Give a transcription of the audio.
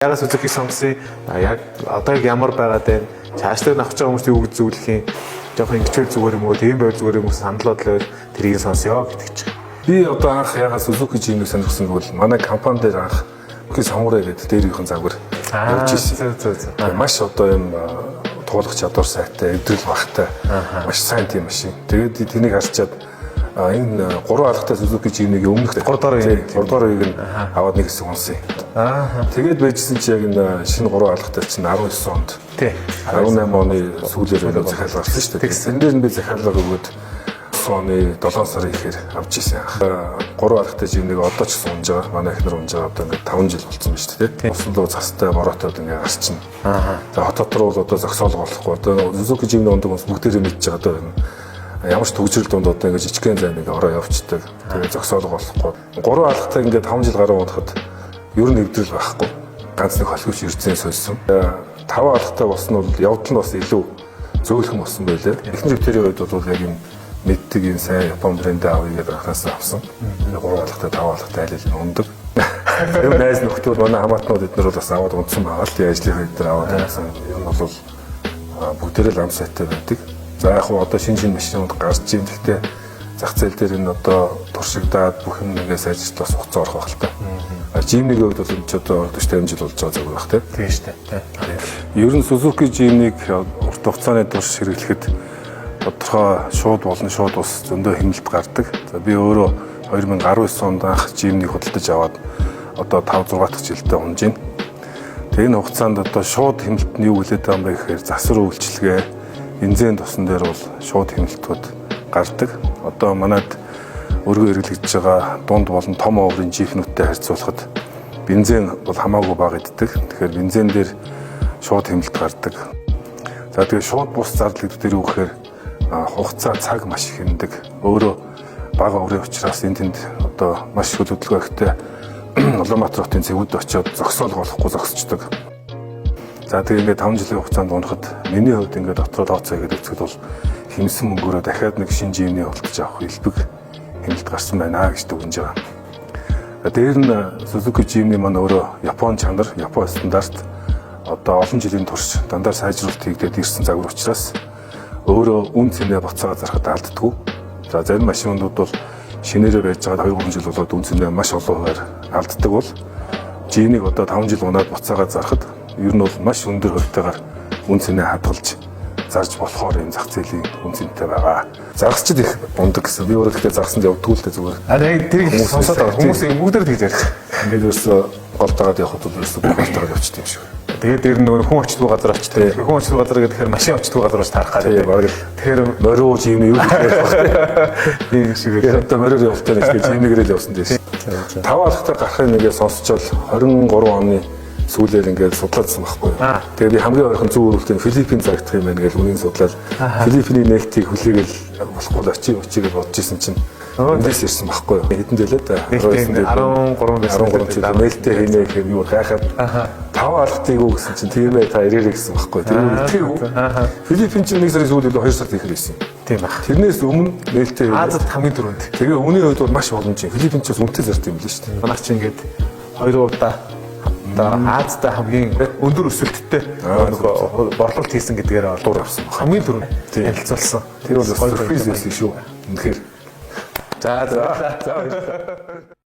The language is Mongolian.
Ягаас Suzuki сонгосон яг одоо ямар байгаад байна? Цаашдаа авч байгаа хүмүүст юу гэж зөвлөх юм? Жохон ингэчэл зүгээр юм уу? Тийм байл зүгээр юм уу? Санал бодлоо тэрийг сонсё гэдэг чинь. Би одоо анх ягаас Suzuki Jimny сонирхсон гэвэл манай компани дээр анх Suzuki Samurai гэдэг дээрийнхэн загвар явж ирсэн. Маш одоо юм туулах чадвар сайтай, эвдрэл багтай, маш сайн тийм машин. Тэгээд тэнийг харчаад энэ 3 алгатай Suzuki Jimny-г өмнөх 3 дахь үеийг нь аваад нэг хэсэг унсан. Тэгээд байжсэн чи яг энэ шинэ 3 алгатай чинь 19 онд. Тий. 18 оны сүүлээр захиалга гарсан шүү дээ. Тэгсэн дээр нь би захиалга өгөөд оны 7 сарын ихээр авч ирсэн. 3 алгатай Jimny-г одоо ч гэсэн унж байгаа. Манай эхнэр унж байгаа одоо ингээд 5 жил болсон байна шүү дээ. Усан луу цастай мороотод ингээд гарч чинь. За хотод руу одоо зогсоолго болохгүй. Одоо Suzuki Jimny ундаг хүмүүс бүгдээрээ мэдж байгаа одоо ямар ч төгжрөл дунд одоо ингээд жижигхэн зам ингээд ороо явцдаг. Тэгээ зогсоолго болохгүй. 3 алгатай ингээд 5 жил гаруй унахад ер нь эвдрэл байхгүй. Ганц нэг холхивч эрдэнэ сольсон. 5 алгатай болсон бол явдал нь бас илүү зөөлхөн болсон байлээ. Эхнэр өвтөрийн үед бол яг юм мэддэг юм сайн Япон брэнд авъя гэдэг анхаас авсан. 3 алгатай 5 алгатай айл нь ундаг. Тэр найз нөхдөд манай хамаатнууд эднэр бол бас аваад унтсан байгаа л ажлынхаа эднэр аваад байсан. Ер нь бол бүгдээрээ л ам сайтай байдаг. За яг хуу одоо шинэ машинууд гарч ийн. Гэхдээ зах зээл дээр энэ одоо туршигдаад бүх юм нэгээ сайжруулах бас хугацаа орох байх л та. Jimny-г хувьд бол энэ ч одоо 40 жил болж байгаа зүйл байх тийм шүү дээ. Ер нь Suzuki Jimny-г урт хугацааны турш хэрэглэхэд тодорхой шууд болон шууд ус зөндөө хэмнэлт гардаг. За би өөрөө 2019 онд анх Jimny-г худалдаж аваад одоо 5-6 дахь жилдээ унж байна. Тэгээ энэ хугацаанд одоо шууд хэмнэлт нь юу хүлээд байгаа юм бэ гэхээр засвар үйлчилгээ, бензин тусан дээр бол шууд хэмнэлтүүд гардаг. Одоо манайд өргөө хэрэглэж байгаа дунд болон том оврын жипнүүдтэй харьцуулахад бензин бол хамаагүй бага иддэг. Тэгэхээр бензин дээр шууд хэмнэлт гардаг. За тэгээ шууд бус зардал гэдэг юу гэхээр хугацаа цаг маш их хэмндэг. Өөрөө бага оврын учраас энэ тэнд одоо маш их хөдөлгөөн ихтэй Улаанбаатар хотын цэгүүд очиод зогсоол болохгүй зогсчдаг. За тэгээ ингээд 5 жилийн хугацаанд унахад миний хувьд ингээд дотроо тооцоо хийгээд үзэхэд бол хэмсэн мөнгөөрөө дахиад нэг шинэ Jimny худалдаж авах элбэг хэмнэлт гарсан байна гэж дүгнэж байгаа. Тэр нь Suzuki Jimny маань өөрөө Япон чанар, Япон стандарт одоо олон жилийн турш дандаа сайжруулалт хийгдээд ирсэн загвар учраас өөрөө үн цэнэ буцаага зарахад алддаггүй. За зарим машинууд бол шинээрээ байж байгаа 2-3 жил болоод үн цэнэ маш олон хувиар алддаг бол Jimny-г одоо 5 жил унаад буцаага зарахад ер нь бол маш өндөр хувьтайгаар үн цэнэ хадгалж зарж болохоор энэ зах зээлийн үн цэнтэй байгаа. Заргасчд их ундаг гэсэн. Би өөрөө гэхдээ заргасанд явдгүй л дээ зүгээр. Тэр их сонсоод байгаа хүмүүс бүгдээр тэгж ярих. Ингээд ерөөсө голтойгоод явхад бол ерөөсө голтойгоод явчихдаг юм шиг. Тэгээд дээр нөгөө хүн очдгүй газар очдог. Хүн очдгүй газар гэхээр машин очдгүй газар ууш таарах гэдэг. Бараг тэр мориу Jimny юу гэж байх вэ? Тийм шиг. Одоо мориор явахтай нэг Jimny-гэрэл явсан дээ. 5 алхахтаа гарахын нэгээ сонсчвол 23 оны сүүлээр ингээд судлаадсан байхгүй. Тэгээ би хамгийн ойрхон зүүн өрөлтөнд Филиппин зарагдах юм байна гэж үнийн судлаад Филиппиний нээлтийг хүлээгээл болохгүй очиж бодож исэн чинь эндээс ирсэн байхгүй. Хэдэн жилээ та 13 жил нээлттэй хийнэ гэхээр юу гайхаад 5 алхтыг үү гэсэн чинь тийм ээ та ирээрэй гэсэн байхгүй. Тэгээ итгэв. Филиппин чинь 1 сарын сүүлд 2 сард ихэр ирсэн. Тийм баг. Тэрнээс өмнө нээлттэй Азад хамгийн түрүүнд. Тэгээ өмнө үед бол маш боломж юм. Филиппин ч бас үнэтэй зарт юм л шүү дээ. Манайх чинь ингээд 2 удаа Азтай хамгийн өндөр өсөлттэй нөгөө борлуулалт хийсэн гэдгээр олдуур авсан. Хамгийн түрүүнд танилцуулсан. Тэр бол сюрприз байсан шүү. Үнэхээр. За.